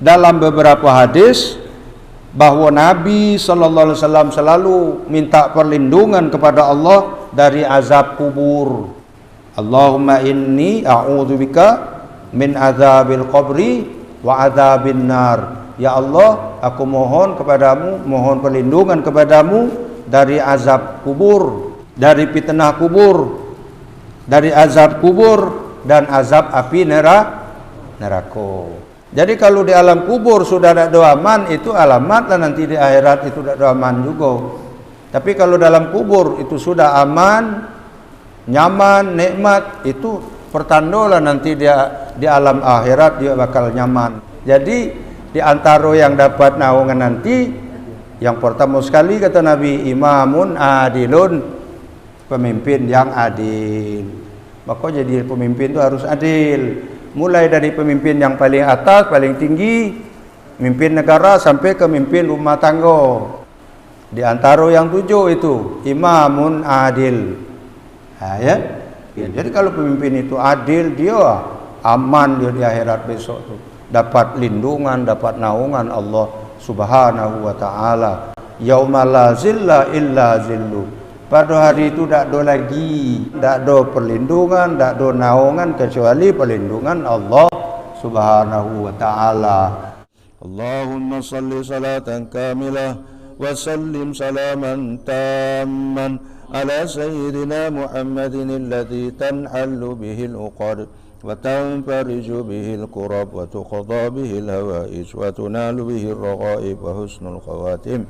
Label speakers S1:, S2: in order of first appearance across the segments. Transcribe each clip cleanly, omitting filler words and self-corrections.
S1: dalam beberapa hadis bahwa Nabi sallallahu alaihi wasallam selalu minta perlindungan kepada Allah dari azab kubur. Allahumma inni a'udzubika min azabil qabri wa azabin nar. Ya Allah, aku mohon kepadamu, mohon perlindungan kepadamu dari azab kubur, dari fitnah kubur, dari azab kubur dan azab api neraka. Jadi kalau di alam kubur sudah ada aman, itu alamat lah nanti di akhirat itu ada aman juga. Tapi kalau dalam kubur itu sudah aman, nyaman, nikmat, itu pertanda lah nanti dia di alam akhirat dia bakal nyaman. Jadi di antara yang dapat naungan nanti, yang pertama sekali kata Nabi, imamun adilun, pemimpin yang adil. Maka jadi pemimpin itu harus adil. Mulai dari pemimpin yang paling atas, paling tinggi, pemimpin negara sampai ke pemimpin rumah tangga. Di antara yang 7 itu imamun adil. Ya. Jadi kalau pemimpin itu adil, dia aman dia di akhirat besok tuh. Dapat lindungan, dapat naungan Allah Subhanahu wa taala. Yauma la zilla illa zillu. Pada hari itu tak ada lagi, tak ada perlindungan, tak ada naungan kecuali perlindungan Allah Subhanahu wa taala. Allahumma salli salatan kamilah wa sallim salaman tamman ala sayyidina Muhammadin alladhi tanhallu bihi al-uqad wa tanfariju bihi al-kurab wa tuqadha bihi al-hawaij wa tunalu bihi al-raghaib wa husnul khawatim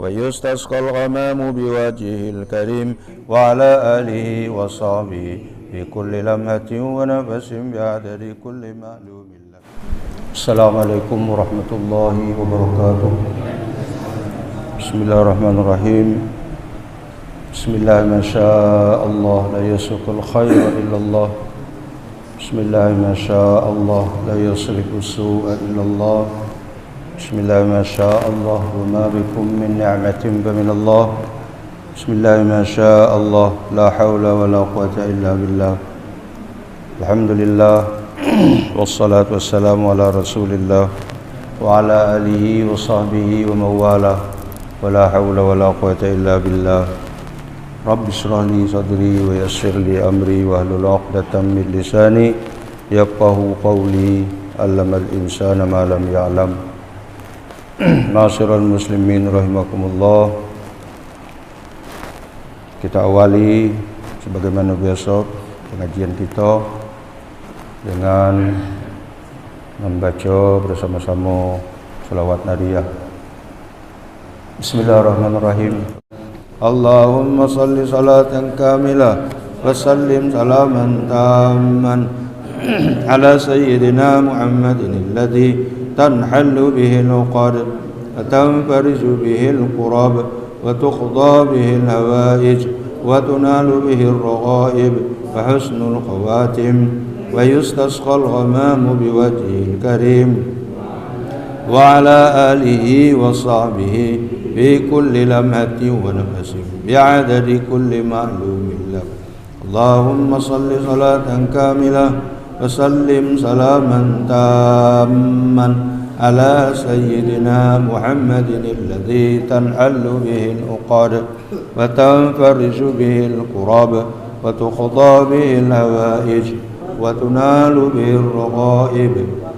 S1: ويستسقى الغمام بوجهه الكريم وعلى آله وصحبه بكل لمحة ونفس بعدد كل معلوم لك. السلام عليكم ورحمة الله وبركاته. بسم الله الرحمن الرحيم. بسم الله ما شاء الله لا يسوق الخير إلا الله. بسم الله ما شاء الله لا يصرف السوء إلا الله. بسم الله ما شاء الله وما بكم من نعمة فمن الله. بسم الله ما شاء الله لا حول ولا قوة إلا بالله. الحمد لله والصلاة والسلام على رسول الله وعلى آله وصحبه ومن والاه ولا حول ولا قوة إلا بالله. رب اشرح لي صدري ويسر لي أمري واحلل عقدة من لساني يفقهوا قولي. علم الإنسان ما لم يعلم. Ma'asyiral muslimin rahimakumullah. Kita awali sebagaimana biasa pengajian kita dengan membaca bersama-sama selawat nariyah. Bismillahirrahmanirrahim. Allahumma salli salatan kamilah wa sallim salaman tamman ala sayyidina Muhammadin alladhi تنحل به العقد وتنفرج به الكرب وتقضى به الهوائج وتنال به الرغائب وحسن الخواتم ويستسقى الغمام بوجهه الكريم وعلى آله وصحبه في كل لمحة ونفس بعدد كل معلوم لك. اللهم صل صلاة كاملة وسلم سلاما تاما على سيدنا محمد الذي تنحل به العقد وتنفرج به الكرب وتقضى به الهوائج وتنال به الرغائب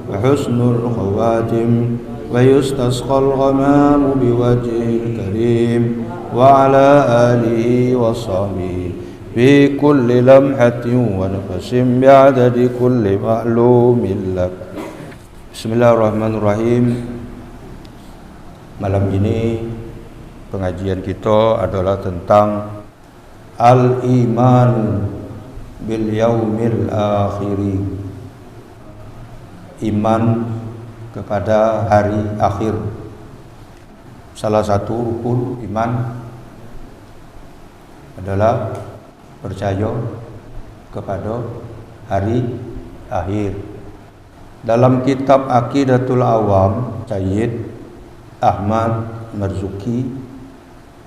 S1: وحسن الخواتم ويستسقى الغمام بوجهه الكريم وعلى آله وصحبه في كل لمحة ونفس بعدد كل معلوم لك. Bismillahirrahmanirrahim. Malam ini pengajian kita adalah tentang al-iman bil yaumil akhiri. Iman kepada hari akhir. Salah satu rukun iman adalah percaya kepada hari akhir. Dalam kitab Aqidatul Awam, Sayyid Ahmad Marzuki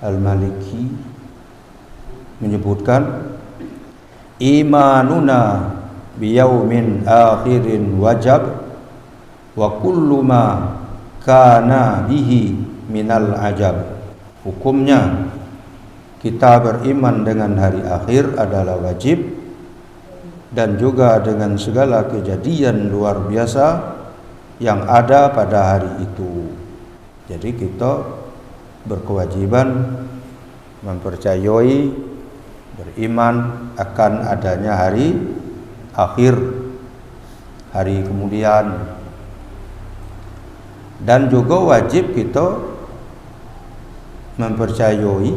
S1: Al-Maliki menyebutkan imanuna biyaumin akhirin wajab wa kullu ma kana bihi minal ajab. Hukumnya kita beriman dengan hari akhir adalah wajib, dan juga dengan segala kejadian luar biasa yang ada pada hari itu. Jadi kita berkewajiban mempercayai, beriman akan adanya hari akhir, hari kemudian. Dan juga wajib kita mempercayai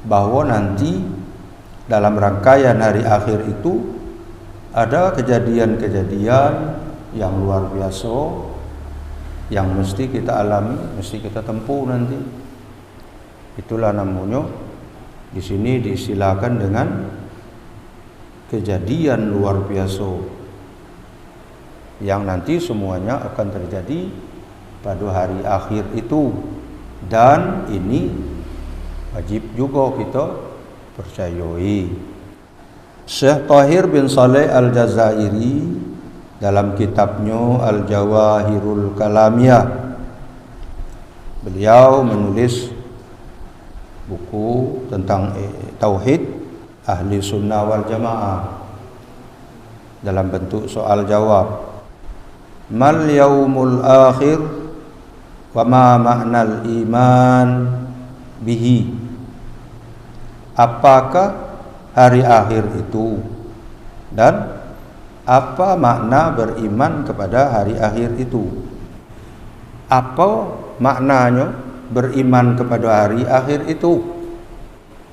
S1: bahwa nanti dalam rangkaian hari akhir itu ada kejadian-kejadian yang luar biasa yang mesti kita alami, mesti kita tempuh nanti. Itulah namanya di sini diistilahkan dengan kejadian luar biasa yang nanti semuanya akan terjadi pada hari akhir itu. Dan ini wajib juga kita percayai. Syekh Tahir bin Saleh Al-Jazairi dalam kitabnya Al-Jawahirul Kalamiyah, beliau menulis buku tentang tauhid ahli sunnah wal jamaah dalam bentuk soal jawab. Mal yaumul akhir wa ma ma'nal iman bihi. Apakah hari akhir itu dan apa makna beriman kepada hari akhir itu? Apa maknanya beriman kepada hari akhir itu?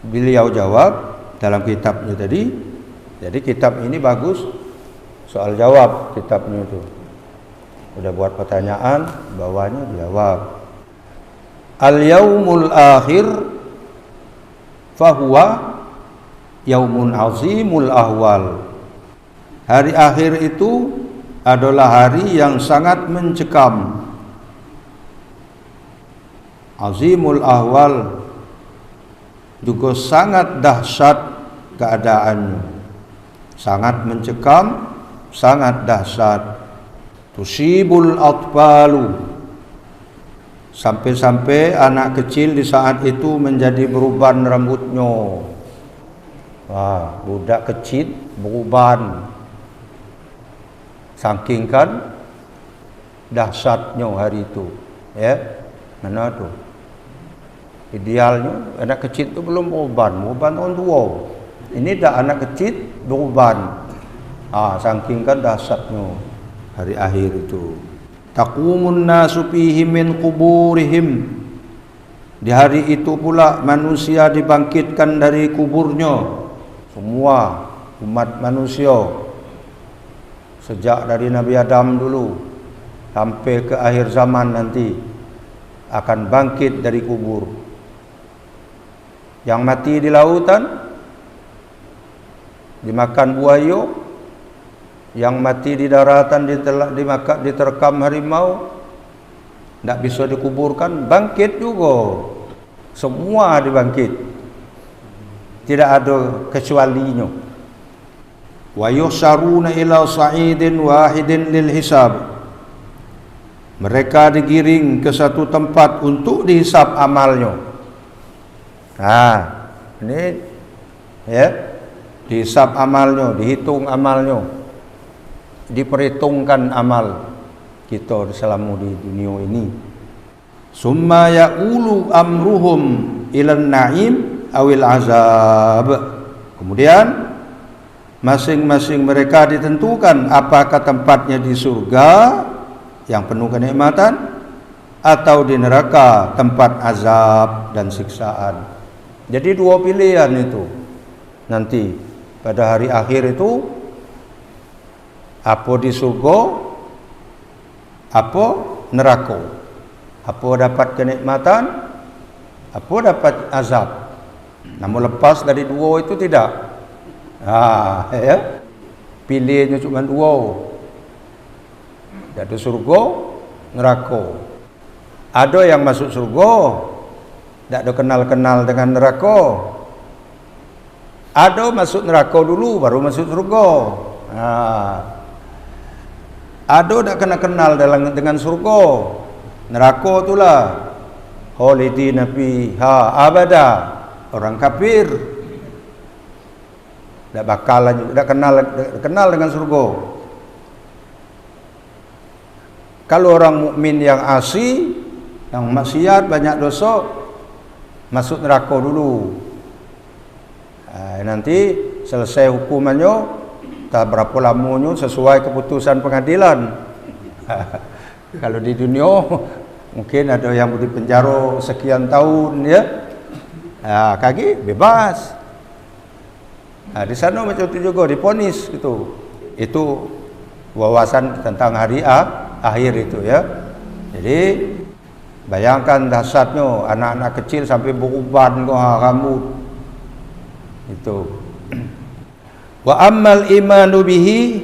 S1: Beliau jawab dalam kitabnya tadi. Jadi kitab ini bagus, soal jawab kitabnya itu. Udah buat pertanyaan, bawahnya jawab. Al-yaumul akhir fahuwa yaumun azimul ahwal. Hari akhir itu adalah hari yang sangat mencekam. Azimul ahwal, juga sangat dahsyat keadaannya. Sangat mencekam, sangat dahsyat. Tusibul atfalu, sampai-sampai anak kecil di saat itu menjadi beruban rambutnya. Wah, budak kecil beruban. Saking kan dahsyatnya hari itu. Ya, mana tu? Idealnya anak kecil tu belum beruban orang tua. Ini dah anak kecil beruban. Saking kan dahsyatnya hari akhir itu. Taqumun nasu fihi min quburihim. Di hari itu pula manusia dibangkitkan dari kuburnya. Semua umat manusia, sejak dari Nabi Adam dulu sampai ke akhir zaman nanti akan bangkit dari kubur. Yang mati di lautan dimakan buaya, yang mati di daratan diterkam harimau, tidak bisa dikuburkan, bangkit juga. Semua dibangkit, tidak ada kecualinya. Wa yuhsharuna ila sa'idin wahidin lil hisab. Mereka digiring ke satu tempat untuk dihisab amalnya. Ini ya, dihisab amalnya, dihitung amalnya, diperhitungkan amal kita selama di dunia ini. Summa ya'ulu amruhum ilan na'im awil azab. Kemudian masing-masing mereka ditentukan apakah tempatnya di surga yang penuh kenikmatan atau di neraka tempat azab dan siksaan. Jadi dua pilihan itu nanti pada hari akhir itu, apa di surga, apa neraka, apa dapat kenikmatan, apa dapat azab. Namun lepas dari dua itu tidak. Ya, pilihnya cuma dua. Ada surga, neraka. Ada yang masuk surga, tidak ada kenal-kenal dengan neraka. Ada masuk neraka dulu, baru masuk surga. Ada tak kenal dengan surga. Neraka itulah khalidina fiha abada. Orang kafir tak bakalan tak kenal dengan surga. Kalau orang mukmin yang asi, yang maksiat, banyak dosa, masuk neraka dulu. Nanti selesai hukumannya, tak berapa lamanya sesuai keputusan pengadilan. Kalau di dunia mungkin ada yang di penjara sekian tahun ya. Kaki bebas. Di sana macam itu juga diponis gitu. Itu wawasan tentang hari akhir itu ya. Jadi bayangkan dahsyatnya anak-anak kecil sampai beruban rambut. Itu. Wa ammal imanu bihi,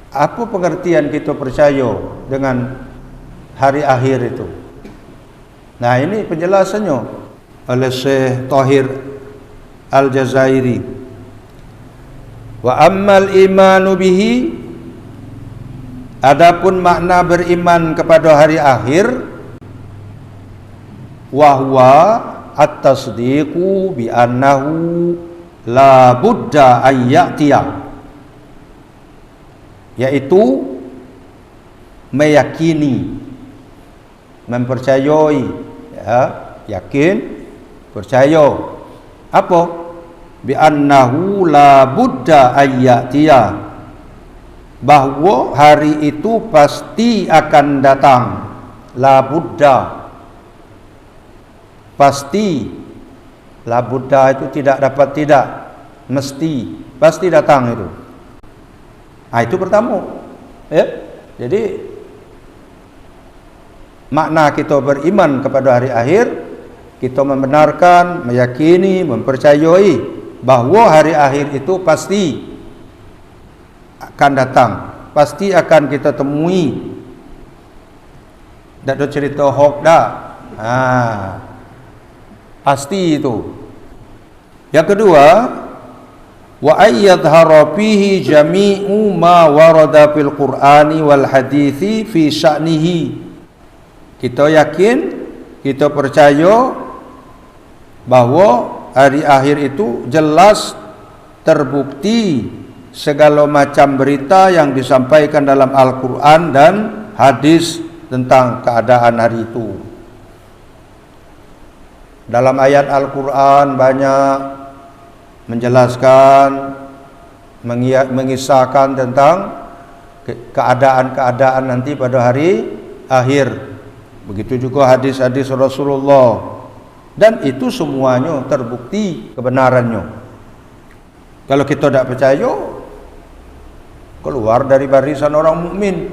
S1: apa pengertian kita percaya dengan hari akhir itu? Nah, ini penjelasannya oleh Syekh Tahir Al-Jazairi. Wa ammal imanu bihi, adapun makna beriman kepada hari akhir, wa huwa at-tasdiqu bi annahu la budda ayyatiya, yaitu meyakini, mempercayai ya, yakin, percaya apa? Bi annahu la budda ayyatiya, bahwa hari itu pasti akan datang. La budda, pasti. La budda itu tidak dapat tidak, mesti, pasti datang itu. Itu pertama ya. Jadi makna kita beriman kepada hari akhir, kita membenarkan, meyakini, mempercayai bahwa hari akhir itu pasti akan datang, pasti akan kita temui. Tak ada cerita hoax dah. Pasti itu. Yang kedua, wa ayyadhara fihi jami'u ma warada fil Qur'ani wal hadithi fi sya'nihi. Kita yakin, kita percaya bahwa hari akhir itu jelas terbukti segala macam berita yang disampaikan dalam Al-Quran dan hadis tentang keadaan hari itu. Dalam ayat Al-Quran banyak menjelaskan, mengisahkan tentang keadaan-keadaan nanti pada hari akhir. Begitu juga hadis-hadis Rasulullah. Dan itu semuanya terbukti kebenarannya. Kalau kita tidak percaya, keluar dari barisan orang mukmin.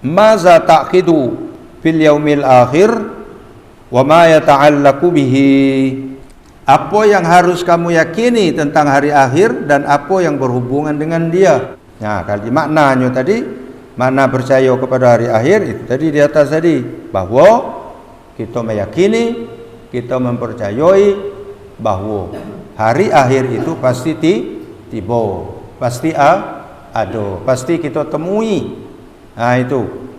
S1: Maza ta'qidu fil yaumil akhir wa ma yata'allaqu bihi, apa yang harus kamu yakini tentang hari akhir dan apa yang berhubungan dengan dia. Nah, kali maknanya tadi, makna percaya kepada hari akhir itu tadi di atas tadi, bahwa kita meyakini, kita mempercayai bahwa hari akhir itu pasti tiba, pasti ada, pasti kita temui. Nah, itu.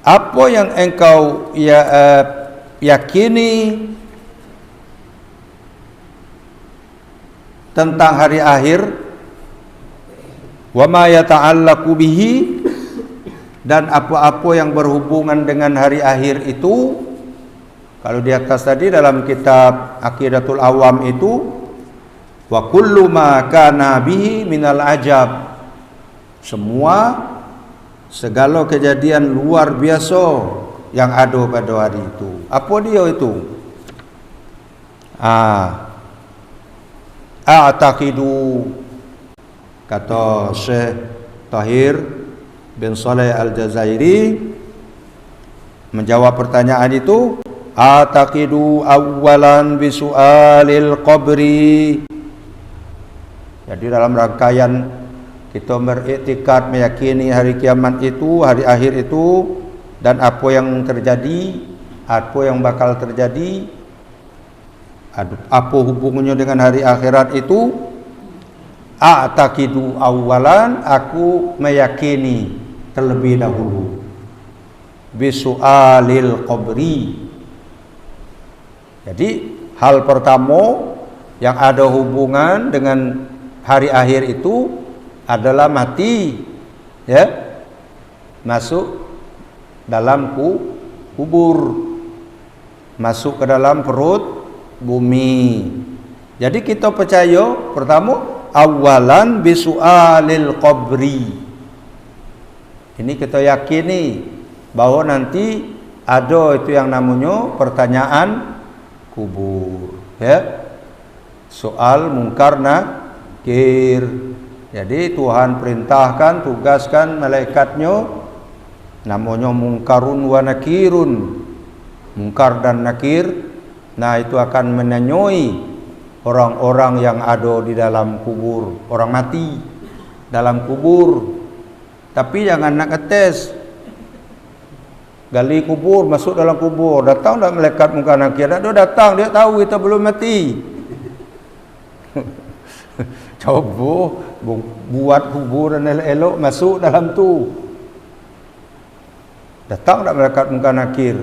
S1: Apa yang engkau yakini tentang hari akhir, wa ma yata'allaqu bihi, dan apa-apa yang berhubungan dengan hari akhir itu. Kalau di atas tadi dalam kitab Aqidatul Awam itu, wa kullu ma kana bihi minal ajab, semua segala kejadian luar biasa yang ada pada hari itu. Apa dia itu? A'taqidu, kata Syekh Tahir bin Saleh Al-Jazairi menjawab pertanyaan itu, a'taqidu awwalan bisu'alil qabri. Jadi dalam rangkaian kita beriktikad, meyakini hari kiamat itu, hari akhir itu, dan apa yang terjadi, apa yang bakal terjadi, Apa hubungannya dengan hari akhirat itu? A'taqidu awalan, aku meyakini terlebih dahulu bisu'alil qabri. Jadi hal pertama yang ada hubungan dengan hari akhir itu adalah mati, ya, masuk dalam kubur, masuk ke dalam perut bumi. Jadi kita percaya pertama awalan bisu'alil qabri. Ini kita yakini bahwa nanti ada itu yang namanya pertanyaan kubur, ya, soal mungkar nakir. Jadi Tuhan perintahkan, tugaskan malaikatnya namanya mungkarun wa nakirun, mungkar dan nakir. Nah, itu akan menanyai orang-orang yang ada di dalam kubur, orang mati dalam kubur. Tapi jangan nak ngetes, gali kubur, masuk dalam kubur, datang tak malaikat mungkar nakir? Dia datang, dia tahu kita belum mati. Coba buat kubur dan elok masuk dalam tu. Datang tak malaikat mungkar nakir?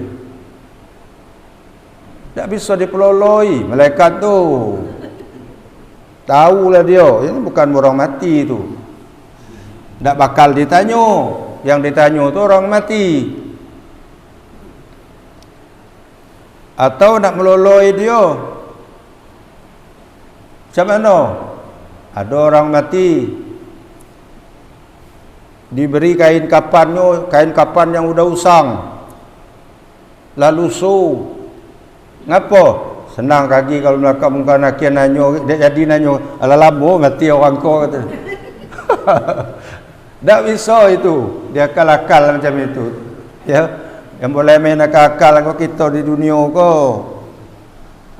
S1: Tak bisa dipeloloi malaikat tu. Tahulah dia, ini bukan orang mati tu. Tak bakal ditanya. Yang ditanya tu orang mati. Atau nak meloloi dia. Macam mana? Ada orang mati, diberi kain kapannya, kain kapan yang udah usang, lalu ngapa? Senang kaki kalau melakak muka nakir nanyo, dia jadi nanyo, ala lama mati orang kau kata. Tak bisa itu, dia akal-akal macam itu. Ya, yang boleh main akal-akal kau kita di dunia kau.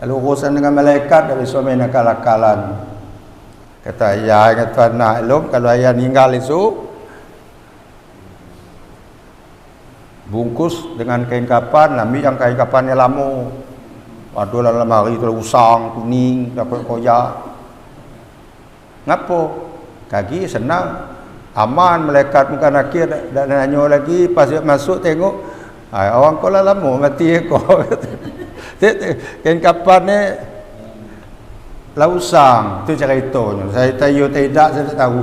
S1: Kalau urusan dengan malaikat tak bisa main akal-akalan. Kata ayah, kata nak elok, kalau ayah meninggal itu bungkus dengan kain kapan, ambil yang kain kapannya lama. Ada dalam lemari tu usang, kuning, dapat koyak. Ngapa? Kaki senang, aman, malaikat muka nakir, tak nanya lagi. Pas dia masuk tengok, orang kau lah lama mati kau. Kain kapan ni lausang, tu ceritanya. Saya tahu tidak, saya tak tahu.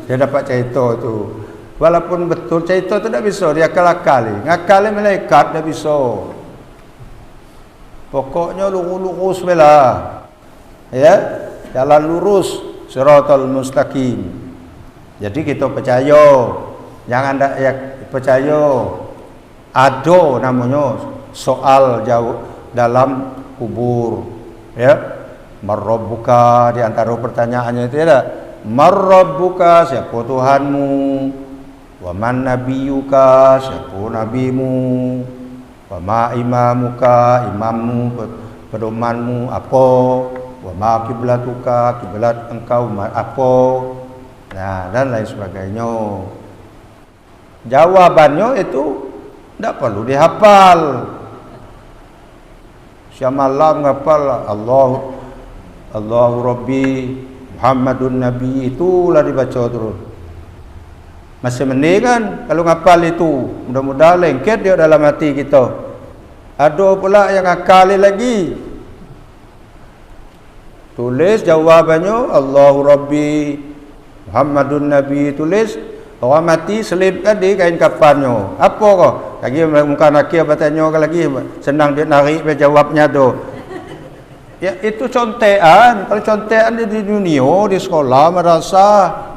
S1: Saya dapat cerita tu. Walaupun betul cerita tu tak bisa, dia akal-akal. Ngakal malaikat tak bisa. Pokoknya lurus bela, ya, jalan lurus, siratal mustaqim. Jadi kita percaya, jangan tak ya, percaya ada namanya soal jauh dalam kubur, ya. Marrabbuka, di antara pertanyaannya itu ada marrabbuka, siapa Tuhanmu, wa man nabiyuka, siapa nabimu, wa ma imamuka, imammu, pedomanmu apa, wa ma kiblatuka, kiblat engkau apa, nah, dan lain sebagainya. Jawabannya itu tidak perlu dihafal. Syamalam ngapal Allahu Rabbi Muhammadun Nabi, itulah dibaca terus. Masih mending kan kalau ngapal itu, mudah-mudahan lengket dia dalam hati kita. Ada pula yang akali lagi, tulis jawabannya Allahu Rabbi Muhammadun Nabi, tulis orang mati selipkan di kain kafannya. Apa kau? Lagi muka nakir bertanya lagi, senang dia narik jawabnya tu. Ya, itu contekan. Kalau contekan di dunia, di sekolah, madrasah,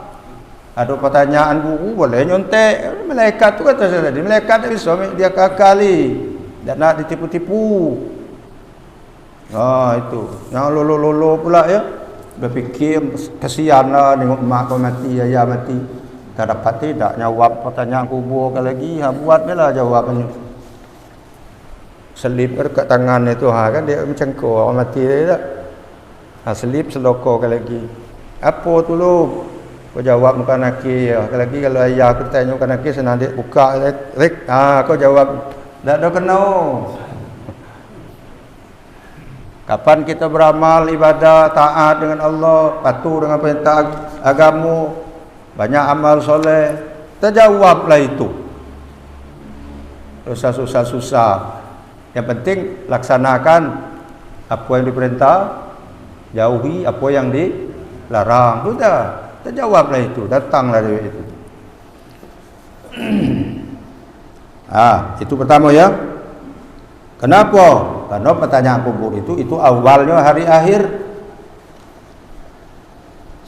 S1: ada pertanyaan guru boleh nyontek. Malaikat tu kata saya tadi, malaikat tak bisa dia kakali, tak nak ditipu-tipu. Itu yang lolo-lolo pula ya, berfikir kesian lah tengok mak kau mati, ayah mati, tak dapat tidak jawab pertanyaan kubur lagi, buat lah jawabannya. Selip dekat tangan itu, kan dia macam kau orang mati dia tak. Selip seloko lagi. Apa tu lu? Kau jawab muka nakir. Lagi kalau ayah aku tanya muka nakir, senang dia buka rek. Kau jawab tak ada kena. Kapan kita beramal, ibadah, taat dengan Allah, patuh dengan perintah agama, banyak amal soleh, terjawablah itu. Susah. Yang penting laksanakan apa yang diperintah, jauhi apa yang dilarang. Sudah, terjawablah itu, datanglah dari itu. Itu pertama ya. Kenapa? Karena pertanyaan kubur itu awalnya hari akhir.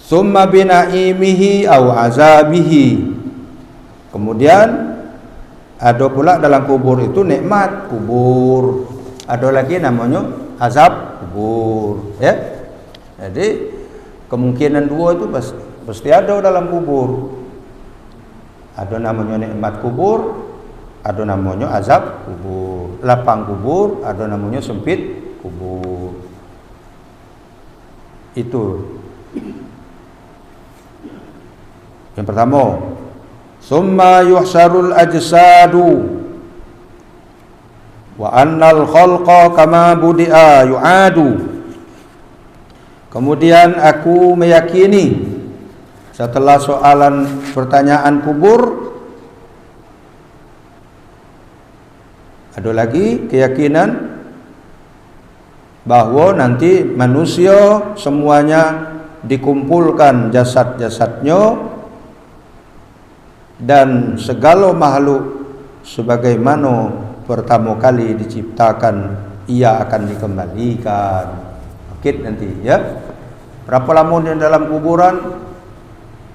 S1: Summa binaimihi au azabihi. Kemudian ada pula dalam kubur itu nikmat kubur. Ada lagi namanya azab kubur, ya. Jadi kemungkinan dua itu pasti ada dalam kubur. Ada namanya nikmat kubur, ada namanya azab kubur. Lapang kubur, ada namanya sempit kubur. Itu yang pertama. Summa yuhsarul ajsadu wa annal khalqa kama budi'a yu'adu. Kemudian aku meyakini setelah soalan pertanyaan kubur, ada lagi keyakinan bahwa nanti manusia semuanya dikumpulkan jasad-jasadnya, dan segala makhluk sebagaimana pertama kali diciptakan ia akan dikembalikan. Bangkit nanti, ya. Berapa lama di dalam kuburan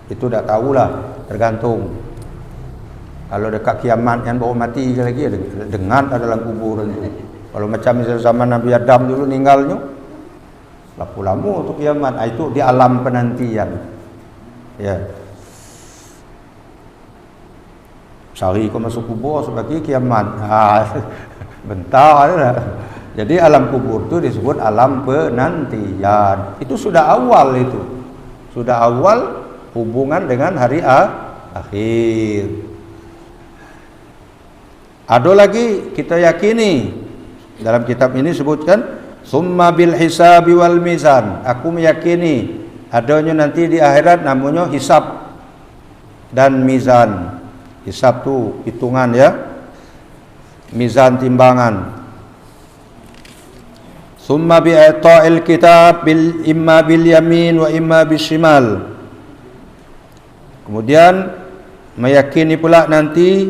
S1: itu dah tahulah, tergantung. Kalau dekat kiamat yang baru mati lagi dengan dalam kuburan itu. Kalau macam misalnya zaman Nabi Adam dulu meninggalnya, berapa lama untuk kiamat? Itu di alam penantian, ya. Sehari kau masuk kubur sebagai kiamat, bentar lah. Jadi alam kubur itu disebut alam penantian. Itu sudah awal itu, sudah awal hubungan dengan hari akhir. Ada lagi kita yakini dalam kitab ini sebutkan summa bil hisabi wal mizan. Aku meyakini adanya nanti di akhirat namanya hisab dan mizan. Hisab tu hitungan, ya. Mizan timbangan. Summa bi'ata'il kitab bil imma bil yamin wa imma bil shimal. Kemudian meyakini pula nanti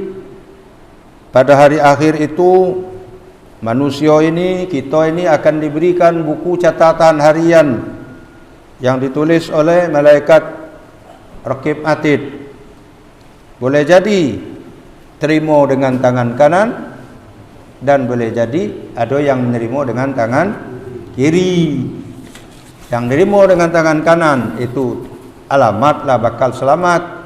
S1: pada hari akhir itu manusia ini, kita ini akan diberikan buku catatan harian yang ditulis oleh malaikat Raqib Atid. Boleh jadi terima dengan tangan kanan, dan boleh jadi ada yang menerima dengan tangan kiri. Yang menerima dengan tangan kanan itu alamatlah bakal selamat.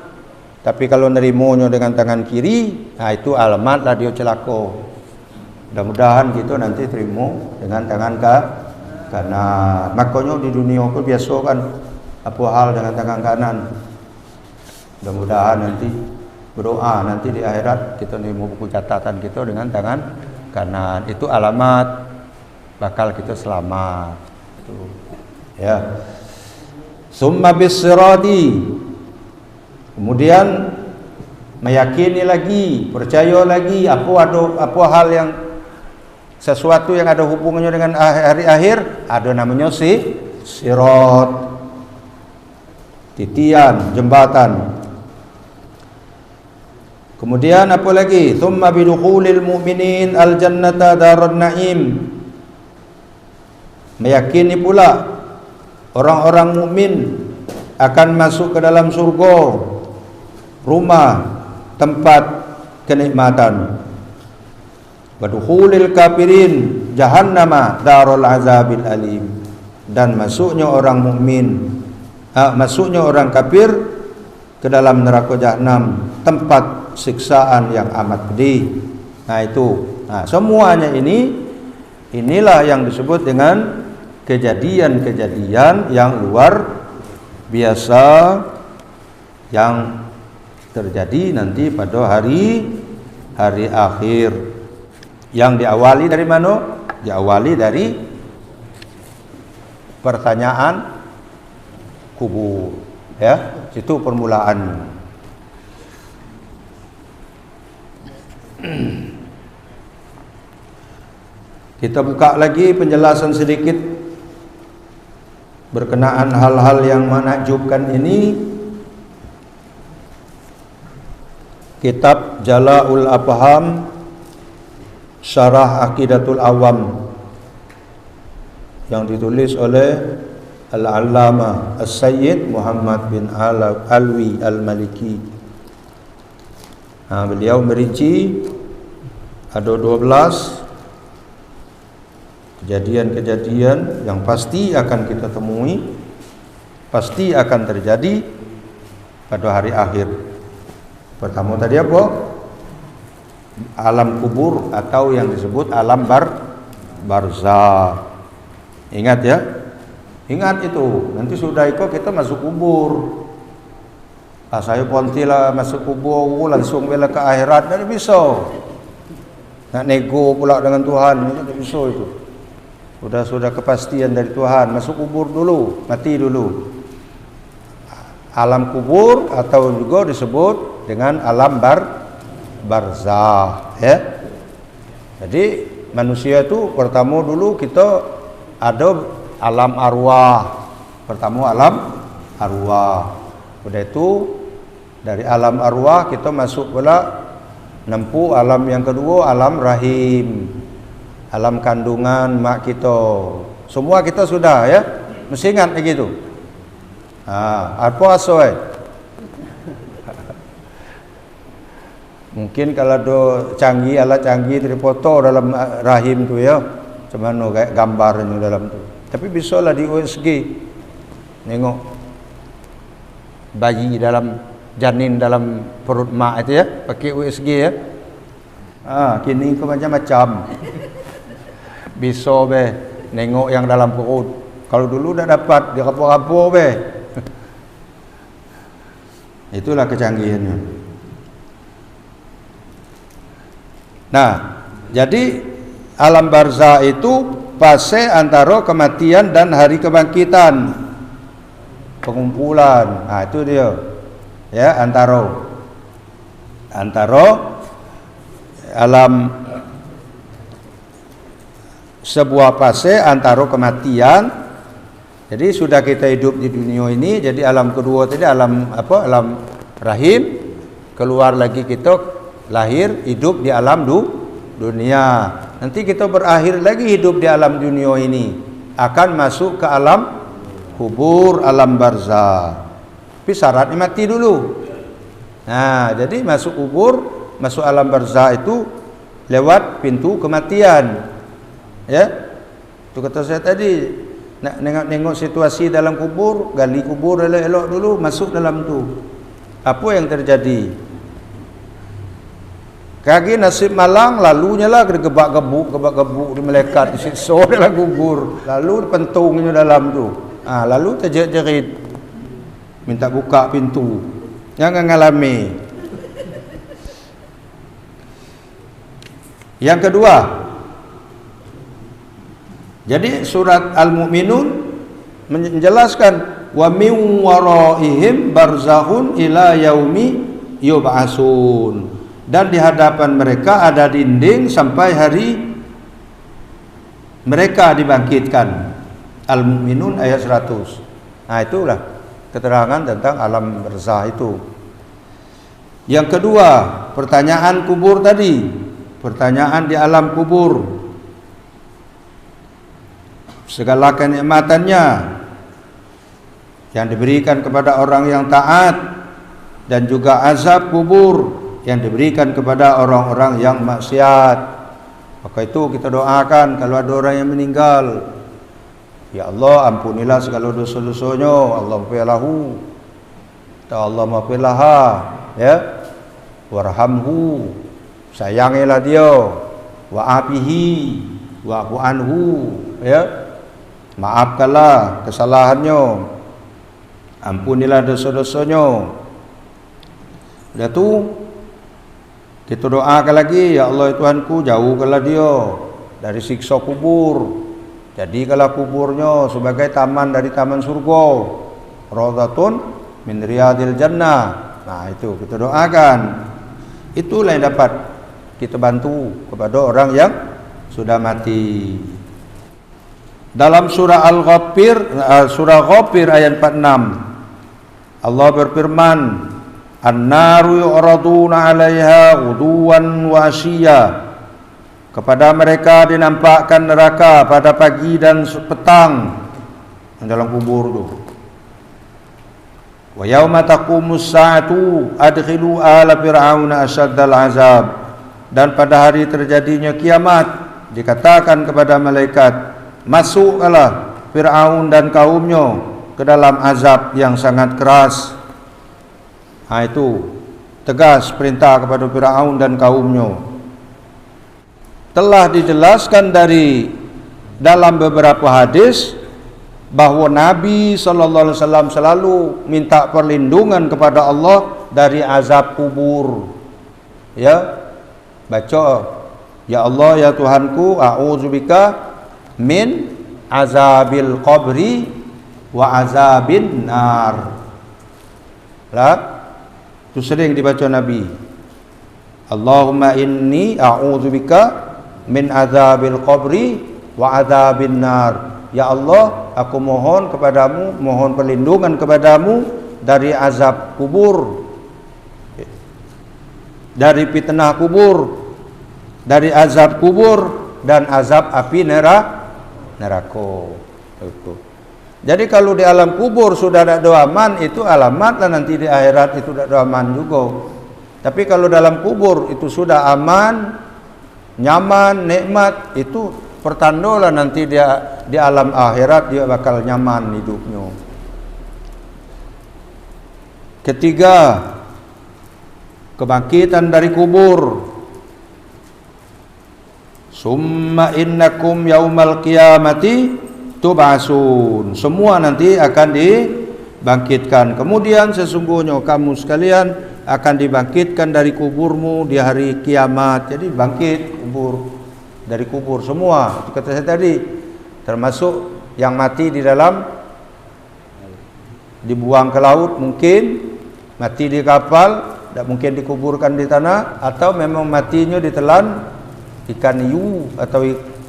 S1: Tapi kalau nerimanya dengan tangan kiri, itu alamatlah dia celaka. Mudah-mudahan kita nanti terima dengan tangan kanan. Makanya di dunia pun biasa kan apa hal dengan tangan kanan. Mudah-mudahan nanti berdoa nanti di akhirat kita nerima buku catatan kita dengan tangan kanan. Itu alamat bakal kita selamat. Itu, ya. Summa bis-sirati. Kemudian meyakini lagi, percaya lagi apa hal yang sesuatu yang ada hubungannya dengan hari akhir, ada namanya sirat. Titian, jembatan. Kemudian apa lagi? Tsumma bidukhulil mu'minin al-jannata darun na'im. Meyakini pula orang-orang mukmin akan masuk ke dalam surga, rumah tempat kenikmatan. Wa dukhulil kafirin jahannama darul azabil alim. Dan masuknya orang mukmin, masuknya orang kafir ke dalam neraka jahanam, tempat siksaan yang amat pedih. Semuanya inilah yang disebut dengan kejadian-kejadian yang luar biasa yang terjadi nanti pada hari akhir. Yang diawali dari mana? Diawali dari pertanyaan kubur. Ya, situ permulaan. Kita buka lagi penjelasan sedikit berkenaan hal-hal yang menakjubkan ini. Kitab Jala'ul Afham Syarah Aqidatul Awam yang ditulis oleh Al-Allamah As-Sayyid Muhammad bin Alwi Al-Maliki. Beliau merinci ada 12 kejadian-kejadian yang pasti akan kita temui, pasti akan terjadi pada hari akhir. Pertama tadi apa? Alam kubur atau yang disebut alam barzah. Ingat ya? Ingat itu. Nanti sudah itu kita masuk kubur. Saya pontilah masuk kubur langsung bela ke akhirat, tidak bisa. Nak nego pula dengan Tuhan, tidak bisa itu. Sudah kepastian dari Tuhan, masuk kubur dulu, mati dulu. Alam kubur atau juga disebut dengan alam barzah, ya. Jadi manusia itu pertama dulu kita ada alam arwah. Pertama alam arwah. Udah itu dari alam arwah kita masuk pula nempuh alam yang kedua, alam rahim. Alam kandungan mak kita. Semua kita sudah ya. Mesti ingat begitu. Apa asal? Mungkin kalau ada canggih, alat canggih foto dalam rahim tu ya. Macam mana kayak gambarnya dalam tu. Tapi bisa lah di USG. Tengok bayi dalam janin dalam perut mak itu ya, pakai USG ya. Kini kau macam-macam. Bisa be nengok yang dalam perut. Kalau dulu dah dapat dia apa-apa be. Itulah kecanggihannya. Nah, jadi alam barzah itu fase antara kematian dan hari kebangkitan. Pengumpulan. Itu dia. Ya, antara alam sebuah fase antara kematian. Jadi sudah kita hidup di dunia ini, jadi alam kedua tadi alam apa? Alam rahim. Keluar lagi kita lahir, hidup di alam dunia. Nanti kita berakhir lagi hidup di alam dunia ini, akan masuk ke alam kubur, alam barzah. Tapi syaratnya mati dulu. Nah, jadi masuk kubur, masuk alam barzah itu lewat pintu kematian. Ya, itu kata saya tadi, nak nengok situasi dalam kubur, gali kubur elok-elok dulu, masuk dalam tu. Apa yang terjadi? Kaki nasib malang, lalunya lah gebak-gebuk di malaikat, disiksa dalam kubur, lalu pentungnya dalam tu. Lalu terjerit-jerit, minta buka pintu, jangan ngalami. Yang kedua, jadi surat Al-Mu'minun menjelaskan wa min waraihim barzakhun ila yaumi yub'atsun, dan di hadapan mereka ada dinding sampai hari mereka dibangkitkan. Al-Mu'minun ayat 100. Nah, itulah keterangan tentang alam barzah itu. Yang kedua, pertanyaan kubur tadi, pertanyaan di alam kubur, segala kenikmatannya yang diberikan kepada orang yang taat, dan juga azab kubur yang diberikan kepada orang-orang yang maksiat. Maka itu kita doakan kalau ada orang yang meninggal, ya Allah ampunilah segala dosa-dosanya, Allah maghfirlahu, Allah maghfirlaha, ya, warhamhu, sayangilah dia, wa'afihi, wa'fu anhu, ya, maafkanlah kesalahannya, ampunilah dosa-dosanya. Sudah tu kita doakan lagi, ya Allah Tuhanku, jauhkanlah dia dari siksa kubur, Jadi kalau kuburnya sebagai taman dari taman surga, rawdatun min riyadil jannah. Nah itu kita doakan. Itulah yang dapat kita bantu kepada orang yang sudah mati. Dalam surah Al-Ghafir, surah Ghafir ayat 46, Allah berfirman, An-naru yu'raduna 'alaiha ghuduwan wa ashiya. Kepada mereka dinampakkan neraka pada pagi dan petang dalam kubur itu. Wa yauma taqumus sa'atu adkhilu ala fir'auna asyaddal azab. Dan pada hari terjadinya kiamat dikatakan kepada malaikat, masuklah Fir'aun dan kaumnya ke dalam azab yang sangat keras. Nah itu tegas perintah kepada Fir'aun dan kaumnya. Telah dijelaskan dari dalam beberapa hadis bahwa Nabi SAW selalu minta perlindungan kepada Allah dari azab kubur. Ya, baca, ya Allah ya Tuhanku, a'udzubika min azabil qabri wa azabin nar. Lah, itu sering dibaca Nabi. Allahumma inni a'udzubika min azabil qabri wa azabin nar. Ya Allah, aku mohon kepadamu, mohon perlindungan kepadamu dari azab kubur, dari fitnah kubur, dari azab kubur dan azab api neraka. Itu. Jadi kalau di alam kubur sudah ada aman, itu alamatlah nanti di akhirat itu ada aman juga. Tapi kalau dalam kubur itu sudah aman, nyaman, nikmat, itu pertandalah nanti dia di alam akhirat dia bakal nyaman hidupnya. Ketiga, kebangkitan dari kubur. Summa innakum yaumal qiyamati tub'asun. Semua nanti akan dibangkitkan. Kemudian sesungguhnya kamu sekalian akan dibangkitkan dari kuburmu di hari kiamat. Jadi bangkit dari kubur semua. Kata saya tadi, termasuk yang mati di dalam, dibuang ke laut mungkin, mati di kapal, tidak mungkin dikuburkan di tanah, atau memang matinya ditelan ikan hiu atau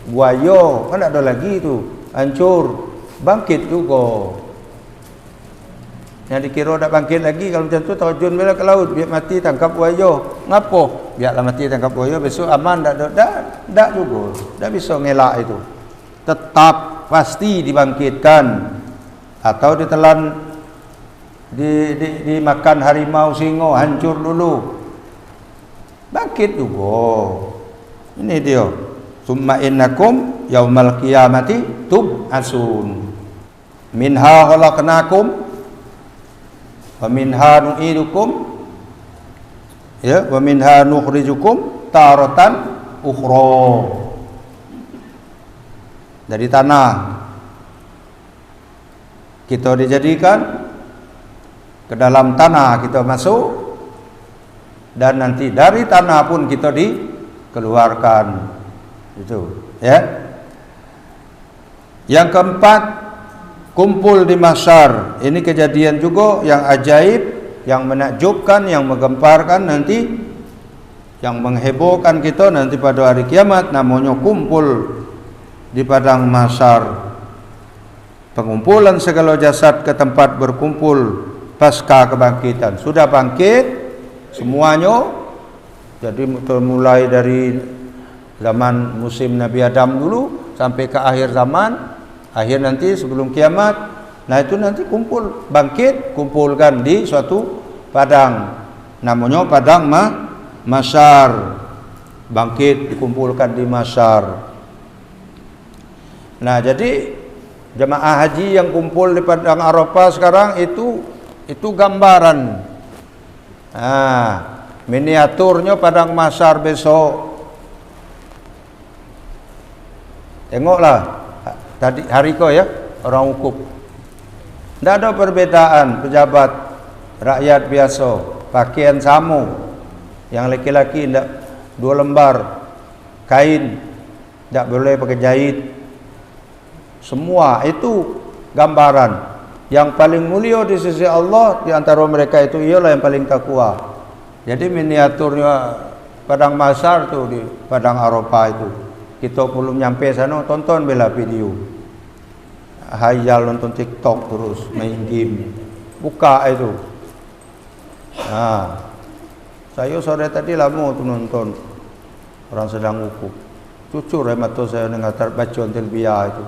S1: buaya, kan ada lagi itu, hancur, bangkit juga. Yang dikira tak bangkit lagi, kalau macam tu terjun bela ke laut, biar mati tangkap buaya. Ngapo? Biarlah mati tangkap buaya, besok aman tak juga. Tak bisa ngelak itu. Tetap pasti dibangkitkan, atau ditelan, dimakan harimau singo, hancur dulu. Bangkit juga. Ini dia. Summa innakum yaumal qiyamati tub'asun. Minha khalaqnakum wa minha nu'idukum, ya, wa minha nukhrijukum taratan ukhra. Dari tanah kita dijadikan, ke dalam tanah kita masuk, dan nanti dari tanah pun kita dikeluarkan. Itu, ya. Yang keempat, kumpul di mahsyar. Ini kejadian juga yang ajaib, yang menakjubkan, yang menggemparkan nanti, yang menghebohkan kita nanti pada hari kiamat, namanya kumpul di padang mahsyar. Pengumpulan segala jasad ke tempat berkumpul pasca kebangkitan. Sudah bangkit semuanya. Jadi mulai dari zaman musim Nabi Adam dulu sampai ke akhir zaman, akhir nanti sebelum kiamat. Nah itu nanti kumpul, bangkit, kumpulkan di suatu padang, namanya padang mahsyar. Bangkit dikumpulkan di mahsyar. Nah jadi jemaah haji yang kumpul di padang Arafah sekarang itu gambaran. Nah, miniaturnya padang mahsyar besok. Tengoklah tadi hari ko ya, orang wukuf. Tidak ada perbedaan pejabat, rakyat biasa, pakaian sama. Yang laki-laki tidak 2 lembar kain, tidak boleh pakai jahit. Semua itu gambaran. Yang paling mulia di sisi Allah di antara mereka itu ialah yang paling takwa. Jadi miniaturnya padang mahsyar tu di padang Arafah itu. Kita belum nyampe sana, tonton bela video. Hayal nonton TikTok terus, main game. Buka itu. Nah, saya sore tadi lama tu nonton orang sedang wukuf. Cucur mata saya dengar bacaan talbiyah itu.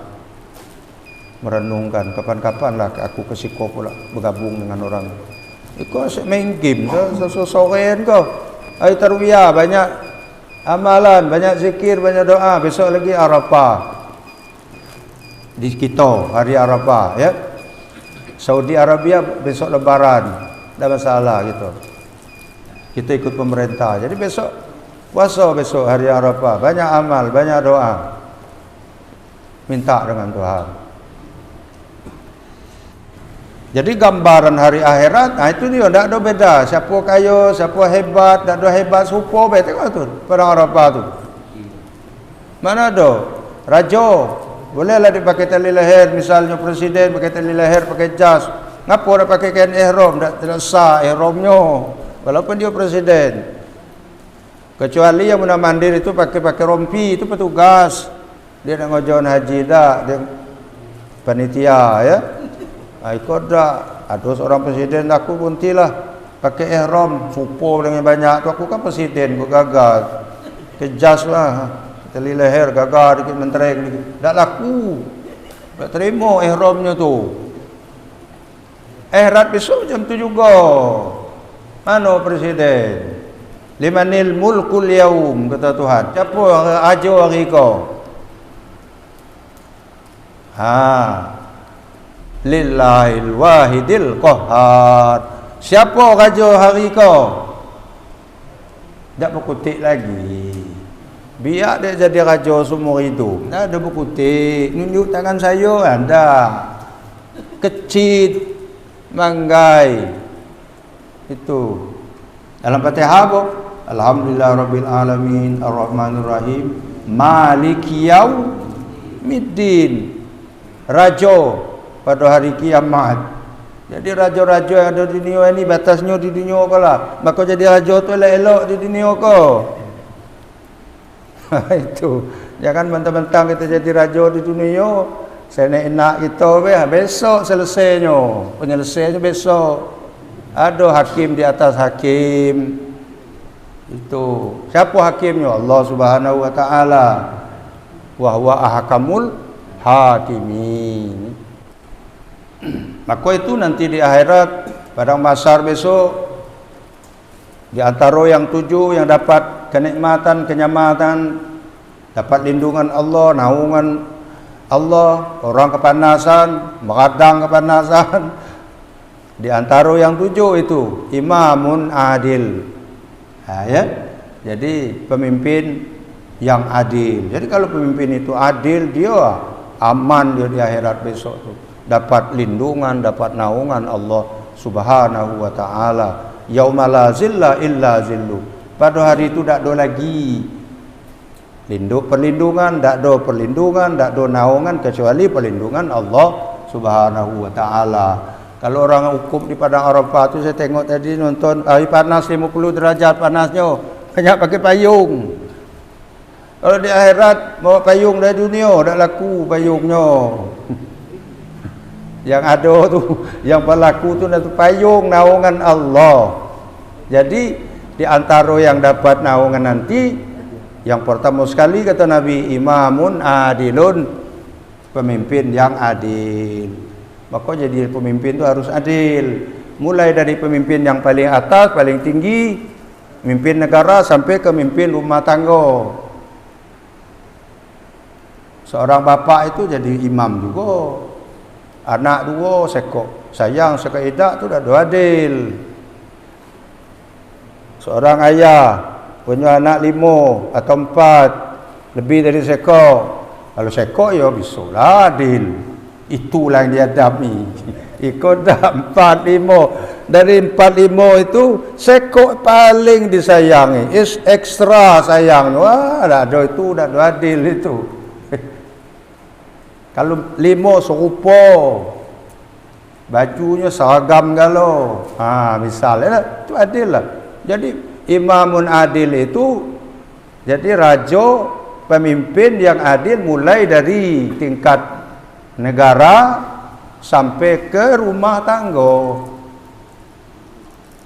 S1: Merenungkan kapan-kapan lah aku ke Siko pula bergabung dengan orang. Kau asyik main game, sorean kau. Hari tarwiyah banyak amalan, banyak zikir, banyak doa. Besok lagi Arafah. Di kita hari Arafah ya. Saudi Arabia besok lebaran. Tak masalah gitu. Kita ikut pemerintah. Jadi besok puasa, besok hari Arafah, banyak amal, banyak doa. Minta dengan Tuhan. Jadi gambaran hari akhirat, nah itu dia, tak ada beda. Siapa kaya, siapa hebat, tak ada hebat serupa, tengok tu, padang Arafah tu. Mana ada? Raja, bolehlah dipakai tali leher, misalnya presiden pakai tali leher, pakai jas. Ngapa nak pakai kain ihram? Tak sah ihramnya, walaupun dia presiden. Kecuali yang nak mandir itu pakai rompi, itu petugas. Dia nak ngajuan haji dah, dia panitia ya. Ikut dah. Ada seorang presiden aku buntilah pakai ihram supo dengan banyak tu, aku kan presiden, aku gagal. Kejas lah. Tali leher gagal dikit mentereng dikit. Tak laku. Tak terima ihramnya tu. Akhirat besok macam tu juga. Mana presiden? Limanil mulkul yaum, kata Tuhan. Siapa aja hari kau? Lillahil wahidil qahhar. Siapa raja hari kau? Tak berkutik lagi. Biar dia jadi raja semua hidup. Tak ada berkutik. Nunjuk tangan saya anda. Kecil manggai. Itu. Dalam Fatihah apa? Alhamdulillah rabbil alamin arrahmanir rahim maliki yaumiddin. Raja pada hari kiamat. Jadi raja-raja yang ada di dunia ini batasnya di dunia pula. Maka jadi raja tu elok-elok di dunia kau. Itu. Jangan mentang-mentang kita jadi raja di dunia, saya nak kita besok selesainya. Penyelesaiannya besok. Ada hakim di atas hakim. Itu. Siapa hakimnya? Allah Subhanahu wa taala. Wa huwa ahkamul hakimin. Maka itu nanti di akhirat padang mahsyar besok, di antara yang 7 yang dapat kenikmatan, kenyamanan, dapat lindungan Allah, naungan Allah, orang kepanasan, meradang kepanasan. Di antara yang 7 itu imamun adil. Ya. Jadi pemimpin yang adil. Jadi kalau pemimpin itu adil, dia aman dia di akhirat besok tu. Dapat lindungan, dapat naungan Allah Subhanahu wa taala. Yauma la zilla illa zillu. Pada hari itu tak ada lagi perlindungan, tak ada perlindungan, tak ada naungan kecuali perlindungan Allah Subhanahu wa taala. Kalau orang hukum di padang Arafah tu, saya tengok tadi nonton hari panas 50 derajat panasnya, banyak pakai payung. Kalau di akhirat bawa payung dari dunia, tak laku payungnya. Yang ada tu, yang berlaku tu nanti payung naungan Allah. Jadi di antara yang dapat naungan nanti, yang pertama sekali kata Nabi, imamun adilun, pemimpin yang adil. Maka jadi pemimpin tu harus adil. Mulai dari pemimpin yang paling atas, paling tinggi, pemimpin negara sampai ke pemimpin rumah tangga. Seorang bapa itu jadi imam juga. Anak 2 sekok sayang sekaidak tu dah adil. Seorang ayah punya anak 5 atau 4 lebih dari sekok. Kalau sekok ya bisalah adil. Itulah yang diadab ni. Ikut dah 4-5. Dari 4-5 itu sekok paling disayangi. Is ekstra sayang. Wah, dah ada itu, dah ada adil itu. Kalau 5 serupa, bajunya seragam kalau, misalnya lah, itu adil lah. Jadi imamun adil itu jadi raja, pemimpin yang adil mulai dari tingkat negara sampai ke rumah tangga.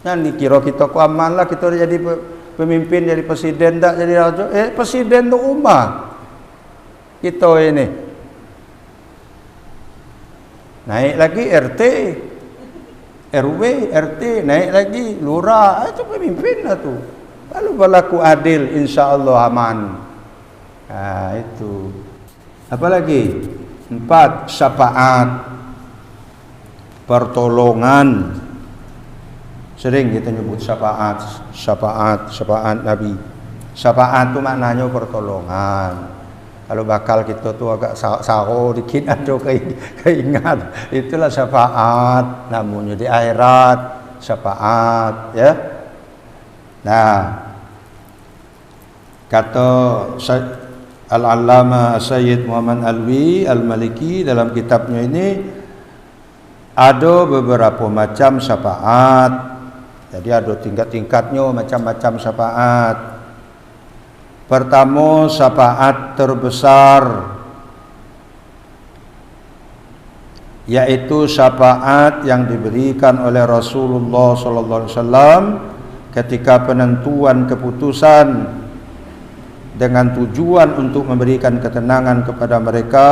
S1: Nah, ni kira kita ku aman lah, kita jadi pemimpin, jadi presiden, tak jadi raja. Presiden tu umat kita ini. Naik lagi RT, RW, RT, naik lagi lurah, itu pemimpin lah tu. Lalu berlaku adil, insya-Allah aman. Itu. Apa lagi? 4, syafaat, pertolongan. Sering kita nyebut syafaat Nabi. Syafaat tu maknanya pertolongan. Kalau bakal kita tu agak saro dikit atau keingat, itulah syafaat namanya di akhirat, syafaat, ya. Nah, kata Al-Allama Sayyid Muhammad Alwi Al-Maliki dalam kitabnya ini ada beberapa macam syafaat. Jadi ada tingkat-tingkatnya, macam-macam syafaat. Pertama, syafaat terbesar, yaitu syafaat yang diberikan oleh Rasulullah sallallahu alaihi wasallam ketika penentuan keputusan dengan tujuan untuk memberikan ketenangan kepada mereka,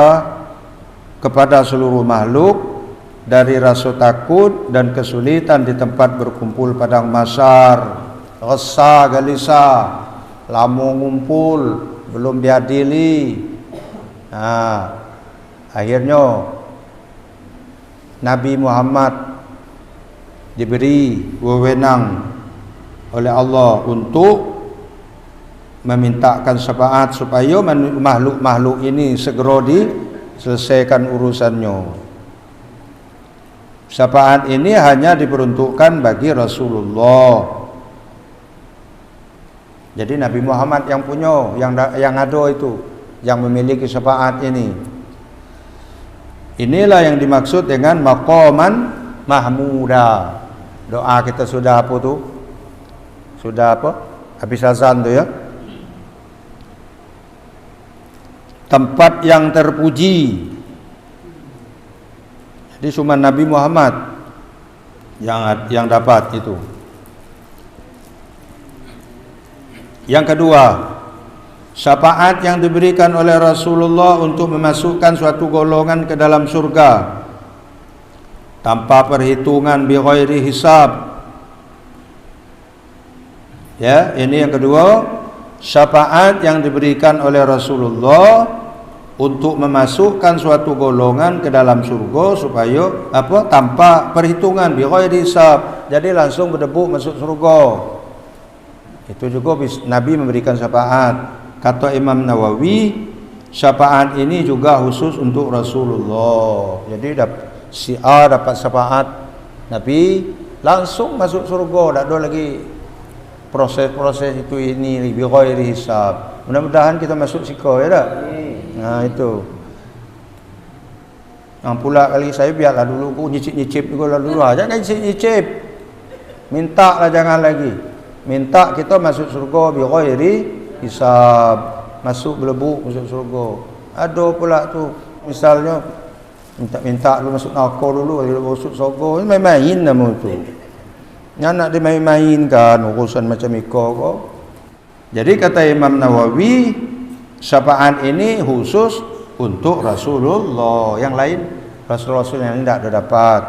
S1: kepada seluruh makhluk dari rasa takut dan kesulitan di tempat berkumpul padang mahsyar, resah gelisah, lama ngumpul, belum diadili. Akhirnya Nabi Muhammad diberi wewenang oleh Allah untuk memintakan syafaat supaya makhluk-makhluk ini segera diselesaikan urusannya. Syafaat ini hanya diperuntukkan bagi Rasulullah. Jadi Nabi Muhammad yang punya, yang ada itu, yang memiliki syafaat ini. Inilah yang dimaksud dengan maqaman mahmuda. Doa kita sudah apa tu? Sudah apa? Habis azan tu ya. Tempat yang terpuji. Jadi cuma Nabi Muhammad yang dapat itu. Yang kedua, syafaat yang diberikan oleh Rasulullah untuk memasukkan suatu golongan ke dalam surga tanpa perhitungan bi ghairi hisab. Ya, ini yang kedua, syafaat yang diberikan oleh Rasulullah untuk memasukkan suatu golongan ke dalam surga supaya tanpa perhitungan bi ghairi hisab. Jadi langsung berdebuk masuk surga. Itu juga Nabi memberikan syafaat. Kata Imam Nawawi, syafaat ini juga khusus untuk Rasulullah. Jadi si A dapat syafaat Nabi, langsung masuk surga, tak ada lagi proses-proses itu ini bi ghairi hisab. Mudah-mudahan kita masuk sika, ya tak? Nah, itu. Yang pula kali saya biarlah dulu aku nyicip-nyicip juga dulu. Jangan nyicip-nyicip. Minta lah, jangan lagi. Minta kita masuk surga bi ghairi hisab, masuk belebuk masuk surga. Ada pula tu misalnya minta lu masuk neraka dulu baru masuk surga. Ini main-main nama tu. Yang nak dimain-mainkan urusan macam iko kok. Jadi kata Imam Nawawi, syafaat ini khusus untuk Rasulullah. Yang lain Rasul-Rasul yang tidak ada dapat.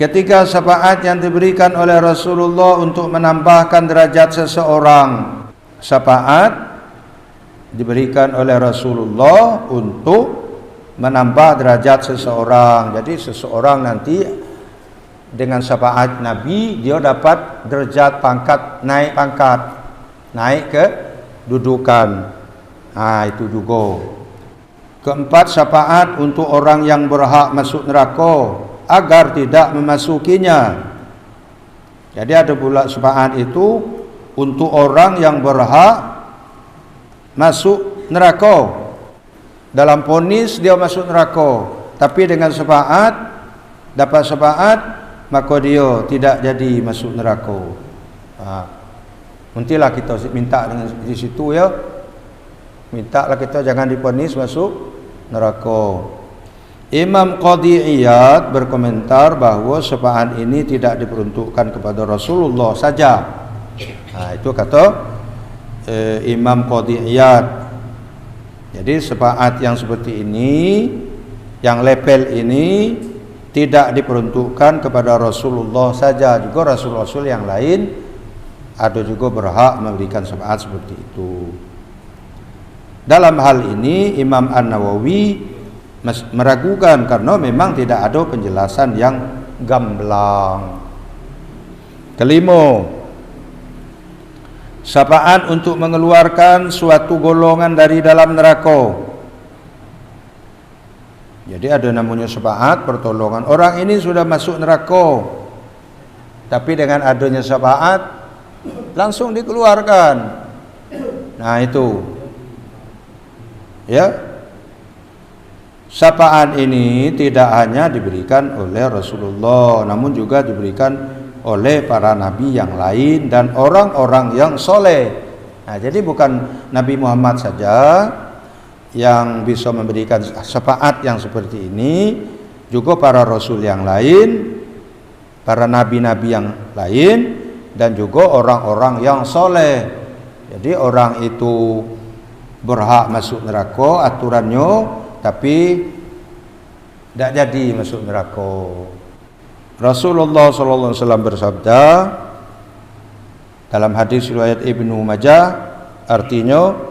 S1: Ketika syafaat yang diberikan oleh Rasulullah untuk menambahkan derajat seseorang, syafaat diberikan oleh Rasulullah untuk menambah derajat seseorang. Jadi seseorang nanti dengan syafaat Nabi dia dapat derajat pangkat, naik ke dudukan. Itu juga. Keempat, syafaat untuk orang yang berhak masuk neraka agar tidak memasukinya. Jadi ada pula syafaat itu untuk orang yang berhak masuk neraka dalam vonis dia masuk neraka, tapi dengan syafaat, dapat syafaat, maka dia tidak jadi masuk neraka. Nantilah kita minta dengan di situ ya. Mintalah kita jangan divonis masuk neraka. Imam Qadhi Iyad berkomentar bahawa syafaat ini tidak diperuntukkan kepada Rasulullah saja. Itu kata Imam Qadhi Iyad. Jadi syafaat yang seperti ini, yang level ini tidak diperuntukkan kepada Rasulullah saja, juga rasul-rasul yang lain ada juga berhak memberikan syafaat seperti itu. Dalam hal ini Imam An-Nawawi meragukan karena memang tidak ada penjelasan yang gamblang. Kelima, syafaat untuk mengeluarkan suatu golongan dari dalam neraka. Jadi ada namanya syafaat pertolongan. Orang ini sudah masuk neraka, tapi dengan adanya syafaat langsung dikeluarkan. Nah itu, ya. Syafaat ini tidak hanya diberikan oleh Rasulullah, namun juga diberikan oleh para nabi yang lain dan orang-orang yang soleh. Nah, jadi bukan Nabi Muhammad saja yang bisa memberikan syafaat yang seperti ini, juga para rasul yang lain, para nabi-nabi yang lain, dan juga orang-orang yang soleh. Jadi orang itu berhak masuk neraka aturannya, tapi tidak jadi masuk neraka. Rasulullah SAW bersabda dalam hadis riwayat Ibnu Majah, artinya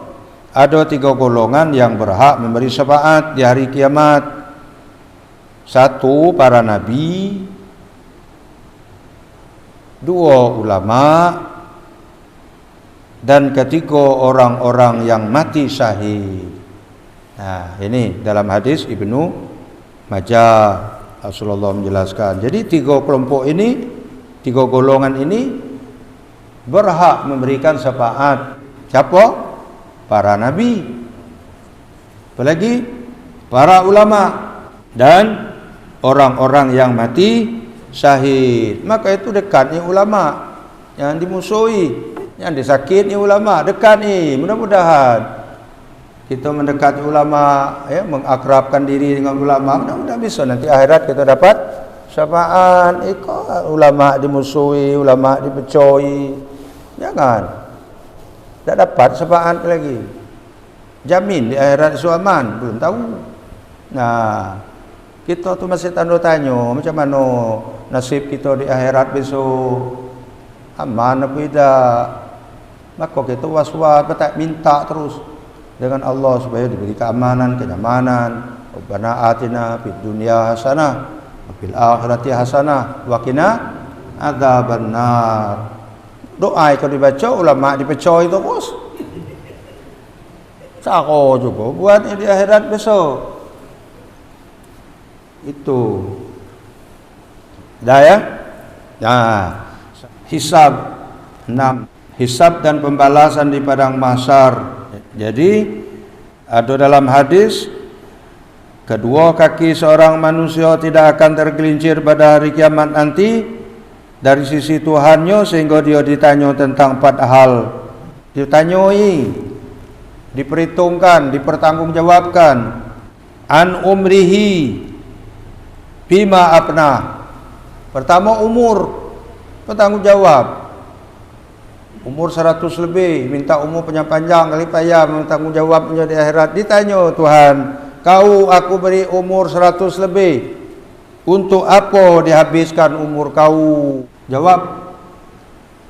S1: ada 3 golongan yang berhak memberi syafaat di hari kiamat. 1, para nabi. 2, ulama. Dan 3, orang-orang yang mati syahid. Nah, ini dalam hadis Ibnu Majah Rasulullah menjelaskan. Jadi 3 kelompok ini, 3 golongan ini berhak memberikan syafaat. Siapa? Para nabi. Apalagi para ulama dan orang-orang yang mati syahid. Maka itu dekat ni ulama, yang dimusuhi, yang disakit ni ulama, dekat ni. Mudah-mudahan kita mendekati ulama, ya, mengakrabkan diri dengan ulama, mudah-mudahan bisa nanti akhirat kita dapat syafaat. Ikut ulama dimusuhi, ulama dipecoi, jangan, tak dapat syafaat lagi. Jamin di akhirat itu aman, belum tahu. Nah, kita tu masih tanda tanya macam mana nasib kita di akhirat besok, aman apa tidak. Maka kita was-was, tak minta terus dengan Allah supaya diberi keamanan, kenyamanan. Rabbana atina fid dunya hasanah wa fil akhirati hasanah wa qina adzabannar. Doa itu dibaca, ulama dipecoi terus. Sako juga buat di akhirat besok. Itu. Dah ya? Nah, hisab 6. Hisab dan pembalasan di padang mahsyar. Jadi ada dalam hadis, kedua kaki seorang manusia tidak akan tergelincir pada hari kiamat nanti dari sisi Tuhannya sehingga dia ditanya tentang 4 hal. Ditanyoi, diperhitungkan, dipertanggungjawabkan. An umrihi bima apna. Pertama umur, bertanggungjawab. Umur 100 lebih, minta umur panjang kali payah bertanggungjawabnya di akhirat. Ditanya Tuhan, kau aku beri umur 100 lebih, untuk apa dihabiskan umur kau? Jawab,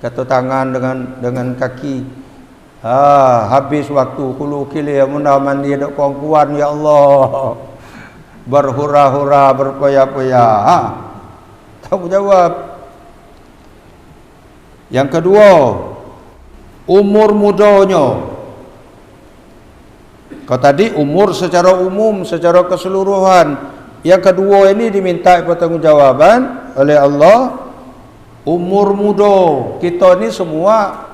S1: kata tangan dengan kaki. Habis waktu kulu kilia munda mandi ada kemampuan ya Allah. Berhura-hura, berpoya-poya. Tanggung jawab. Yang kedua, umur mudanya. Kau tadi umur secara umum, secara keseluruhan. Yang kedua ini diminta pertanggungjawaban oleh Allah. Umur muda. Kita ni semua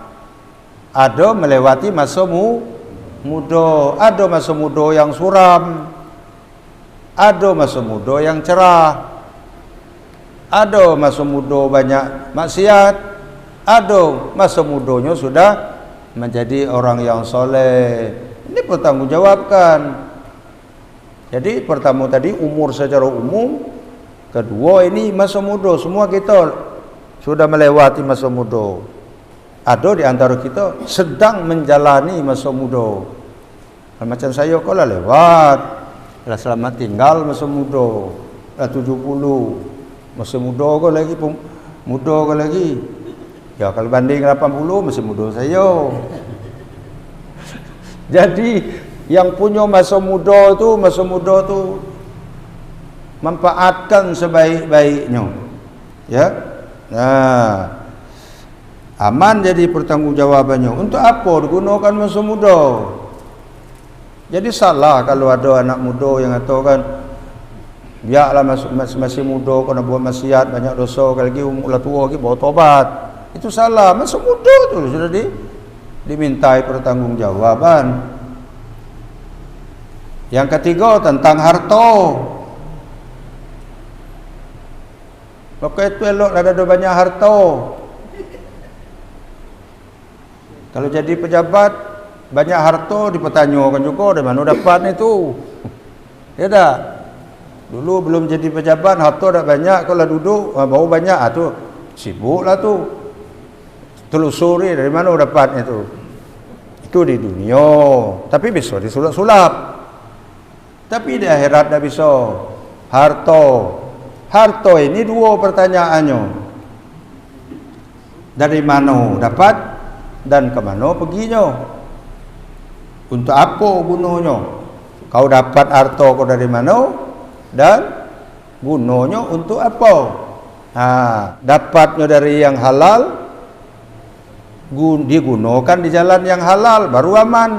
S1: ada melewati masa muda, ada masa muda yang suram, ada masa muda yang cerah, ada masa muda banyak maksiat, ada masa mudanya sudah menjadi orang yang soleh. Ini bertanggungjawabkan. Jadi pertama tadi umur secara umum, kedua ini masa muda. Semua kita sudah melewati masa muda. Ada di antara kita sedang menjalani masa muda. Macam saya kau lah lewat, lah selamat tinggal masa muda, lah 70, masa muda kau lagi, muda kau lagi. Ya kalau banding 80 masih muda saya. Jadi yang punya masa muda tu manfaatkan sebaik-baiknya. Ya. Nah, aman jadi pertanggungjawabannya. Untuk apa digunakan masa muda? Jadi salah kalau ada anak muda yang katakan biarlah masih muda kena buat maksiat banyak dosa, lagi umur tua lagi bawa tobat. Itu salah. Masa muda tu sudah dimintai pertanggungjawaban. Yang ketiga tentang harta. Maka itu elok ada banyak harta. Kalau jadi pejabat banyak harta dipertanyakan juga dari mana dapat itu. Ya tak? Dulu belum jadi pejabat harta dah banyak, kalau duduk baru banyak tu sibuklah tu. Telusuri dari mana dapat itu. Itu di dunia, tapi bisa disulap-sulap. Tapi di akhirat dah bisa. Harta ini dua pertanyaannya. Dari mana dapat dan ke mana perginya? Untuk apa gunanya? Kau dapat harta kau dari mana dan gunanya untuk apa? Dapatnya dari yang halal, digunakan di jalan yang halal baru aman.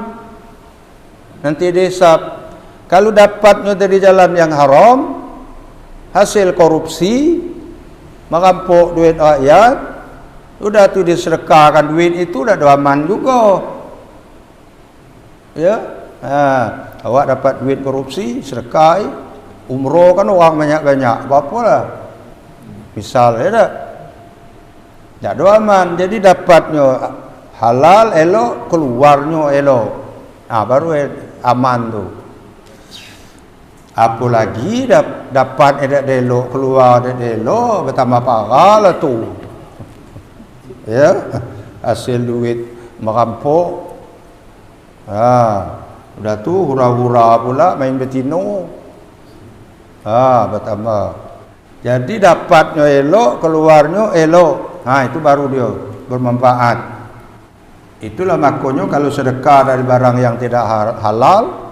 S1: Nanti dihisab. Kalau dapatnya dari jalan yang haram, hasil korupsi, merampok duit rakyat, sudah tu disedekahkan duit itu dah aman juga. Ya, awak dapat duit korupsi, sedekah, umroh kan orang banyak-banyak, apa-apalah. Misal ya tak? Tak ada aman. Jadi dapatnya halal elok, keluarnya elok. Baru aman tu. Apa lagi dapat edak elok, keluar edak elok, bertambah parah lah tu. Ya, hasil duit merampok. Udah tu hura-hura pula main betino. Bertambah. Jadi dapatnya elok, keluarnya elok. Itu baru dia bermanfaat. Itulah makanya kalau sedekah dari barang yang tidak halal,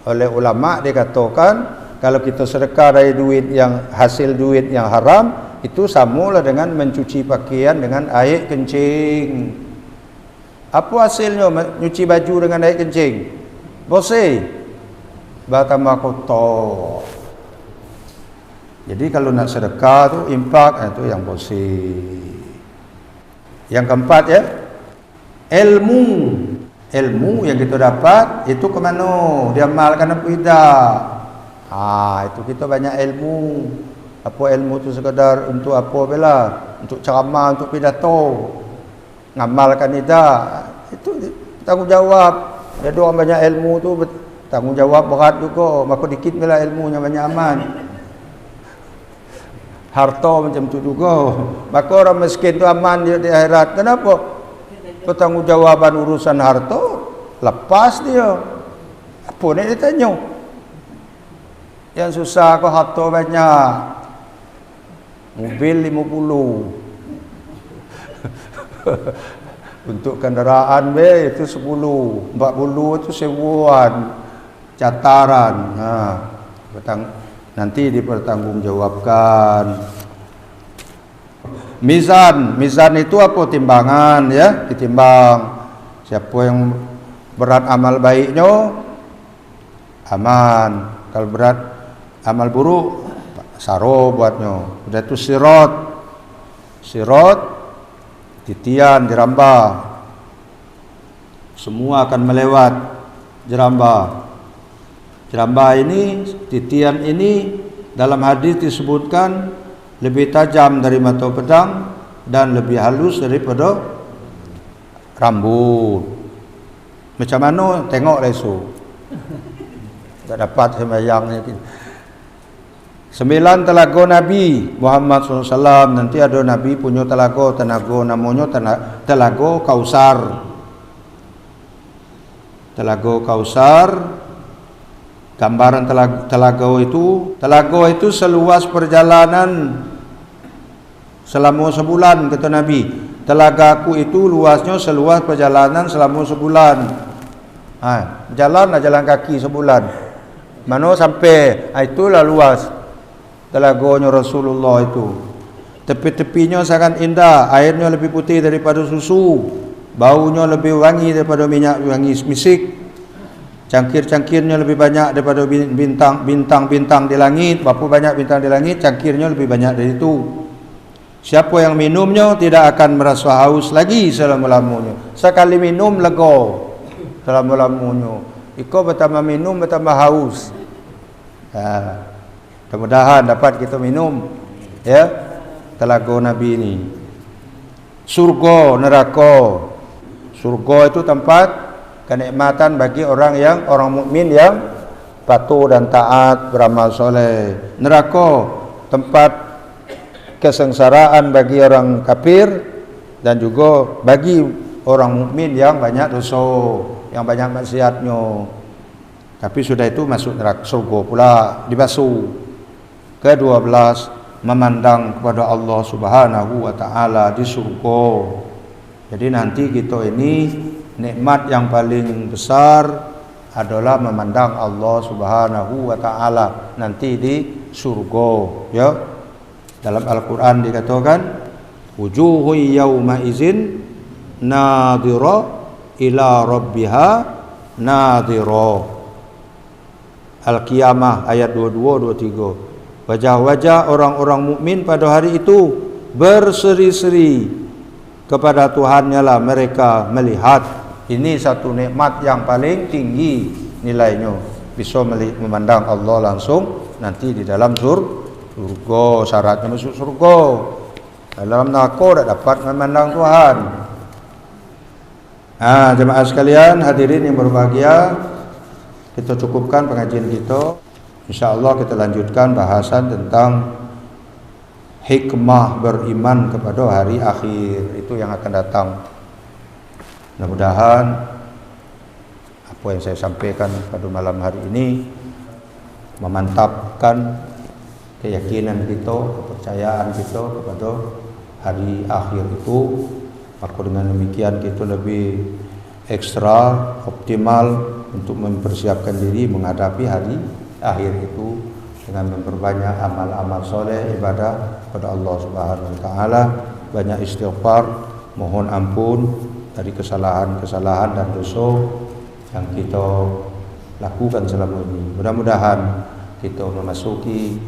S1: oleh ulama dikatakan kalau kita sedekah dari duit yang hasil duit yang haram, itu samalah dengan mencuci pakaian dengan air kencing. Apa hasilnya mencuci baju dengan air kencing? Bersih, bertambah kotor. Jadi kalau nak sedekah tu infak itu yang bersih. Yang keempat ya, ilmu yang kita dapat itu ke mana? Diamalkan apa tidak? Itu kita banyak ilmu. Apa ilmu tu sekadar untuk apa bela? Untuk ceramah, untuk pidato. Ngamalkan tidak? Itu tanggungjawab. Ada orang banyak ilmu tu tanggungjawab berat juga. Maka dikit bela ilmunya banyak aman. Harta macam tu juga. Maka orang miskin tu aman di akhirat. Kenapa? Pertanggungjawaban urusan harta lepas dia. Apa nak dia tanya? Yang susah kau harta banyak, mobil 50 untuk kenderaan itu 10, 40 itu sewuan cataran. Nanti dipertanggungjawabkan. Mizan itu apa? Timbangan ya, ditimbang. Siapa yang berat amal baiknya aman, kalau berat amal buruk saro buatnya. Udah itu sirat titian dirambah. semua akan melewat jerambah. Jerambah ini, titian ini dalam hadis disebutkan lebih tajam dari mata pedang dan lebih halus daripada rambut. Macam mana? Tengok esok. Tak dapat sembahyang ni. 9 telaga Nabi Muhammad SAW. Nanti ada Nabi punya telaga namanya Telaga Kausar. Telaga Kausar, gambaran telaga itu seluas perjalanan selama sebulan, kata Nabi. Telagaku itu luasnya seluas perjalanan selama sebulan. Jalan kaki sebulan. Mana sampai? Itulah luas telaganya Rasulullah itu. Tepi-tepinya sangat indah, airnya lebih putih daripada susu, baunya lebih wangi daripada minyak wangi misik, cangkir-cangkirnya lebih banyak daripada bintang-bintang di langit. Berapa banyak bintang di langit, cangkirnya lebih banyak dari itu. Siapa yang minumnya tidak akan merasa haus lagi selama-lamanya. Sekali minum lega selama-lamanya. Iko bertambah minum bertambah haus. Mudah-mudahan dapat kita minum ya telaga Nabi ini. Surga, neraka. Surga itu tempat kenikmatan bagi orang mukmin yang patuh dan taat, beramal soleh. Neraka tempat kesengsaraan bagi orang kafir dan juga bagi orang mukmin yang banyak dosa, yang banyak maksiatnya. Tapi sudah itu masuk neraka, surga pula dibasuh. Ke-12, memandang kepada Allah Subhanahu wa taala di surga. Jadi nanti kita ini nikmat yang paling besar adalah memandang Allah Subhanahu wa taala nanti di surga, ya. Dalam Al-Qur'an dikatakan wujuhun yauma izin nadhira ila rabbiha nadhira. Al-Qiyamah ayat 22 23. Wajah-wajah orang-orang mukmin pada hari itu berseri-seri kepada Tuhannya lah mereka melihat. Ini satu nikmat yang paling tinggi nilainya, bisa memandang Allah langsung nanti di dalam surga. Syaratnya masuk surga. Dalam neraka tak dapat memandang Tuhan. Jemaah sekalian, hadirin yang berbahagia, kita cukupkan pengajian kita. InsyaAllah kita lanjutkan bahasan tentang hikmah beriman kepada hari akhir. Itu yang akan datang. Mudah-mudahan apa yang saya sampaikan pada malam hari ini memantapkan keyakinan kita, kepercayaan kita kepada hari akhir itu. Maka dengan demikian kita lebih ekstra optimal untuk mempersiapkan diri menghadapi hari akhir itu dengan memperbanyak amal-amal soleh, ibadah kepada Allah Subhanahu wa taala, banyak istighfar, mohon ampun dari kesalahan-kesalahan dan dosa yang kita lakukan selama ini. Mudah-mudahan kita memasuki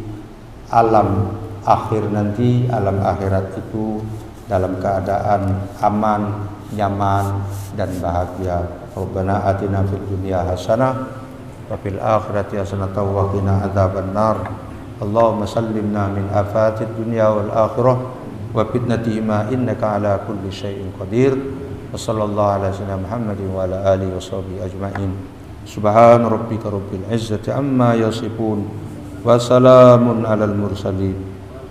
S1: alam akhir nanti, alam akhirat itu dalam keadaan aman, nyaman dan bahagia. Rabbana atina fid dunya hasanah wa fil akhirati hasanatan wa qina adzabannar. Allahumma sallimna min afatid dunya wal akhirah wa fitnatihima innaka ala kulli syai'in qadir. Wa sallallahu ala sayyidina Muhammadin wa ala alihi wa sahbihi ajma'in. Subhana rabbika rabbil izzati amma yasifun wa salamun alal mursalin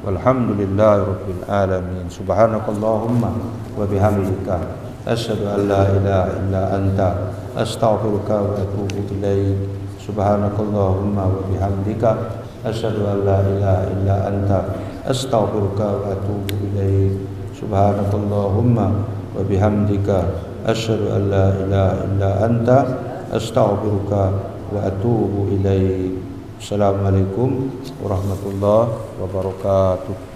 S1: walhamdulillahi rabbil alamin. Subhanakallahumma wa bihamdika asyhadu an la ilaha illa anta astaghfiruka wa atubu ilaik. Subhanakallahumma wa bihamdika asyhadu an la ilaha illa anta astaghfiruka wa atubu ilaik. Subhanakallahumma wa bihamdika asyhadu an la ilaha illa anta astaghfiruka wa atubu ilaik. Assalamualaikum warahmatullahi wabarakatuh.